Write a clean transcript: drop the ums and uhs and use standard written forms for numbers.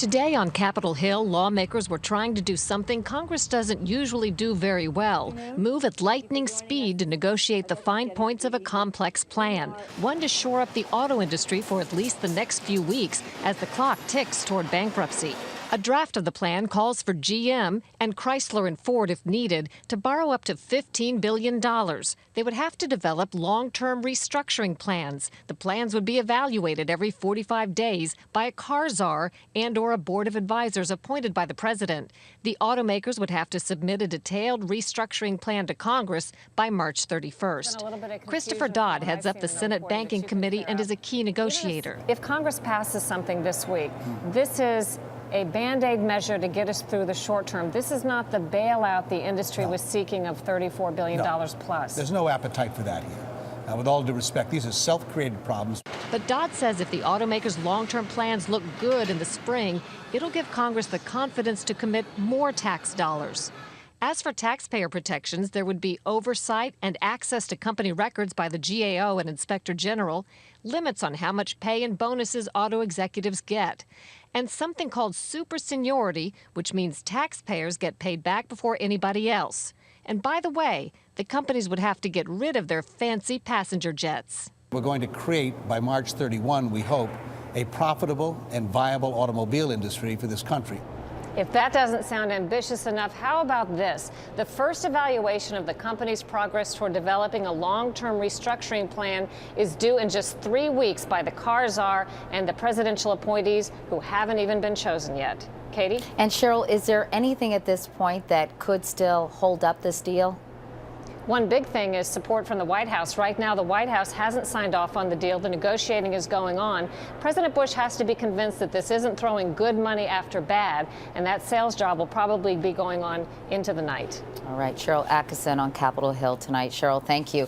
Today on Capitol Hill, lawmakers were trying to do something Congress doesn't usually do very well, move at lightning speed to negotiate the fine points of a complex plan, one to shore up the auto industry for at least the next few weeks as the clock ticks toward bankruptcy. A draft of the plan calls for GM and Chrysler and Ford, if needed, to borrow up to $15 billion. They would have to develop long-term restructuring plans. The plans would be evaluated every 45 days by a car czar and/or a board of advisors appointed by the president. The automakers would have to submit a detailed restructuring plan to Congress by March 31st. Christopher Dodd heads up the Senate Banking Committee and is a key negotiator. If Congress passes something this week, this is a Band-Aid measure to get us through the short term. This is not the bailout the industry was seeking of $34 billion plus. There's no appetite for that here. With all due respect, these are self-created problems. But Dodd says if the automakers' long-term plans look good in the spring, it'll give Congress the confidence to commit more tax dollars. As for taxpayer protections, there would be oversight and access to company records by the GAO and Inspector General, limits on how much pay and bonuses auto executives get, and something called super seniority, which means taxpayers get paid back before anybody else. And by the way, the companies would have to get rid of their fancy passenger jets. We're going to create, by March 31, we hope, a profitable and viable automobile industry for this country. If that doesn't sound ambitious enough, how about this? The first evaluation of the company's progress toward developing a long-term restructuring plan is due in just 3 weeks by the car czar and the presidential appointees who haven't even been chosen yet. Katie? And Cheryl, is there anything at this point that could still hold up this deal? One big thing is support from the White House. Right now, the White House hasn't signed off on the deal. The negotiating is going on. President Bush has to be convinced that this isn't throwing good money after bad, and that sales job will probably be going on into the night. All right, Sharyl Attkisson on Capitol Hill tonight. Sharyl, thank you.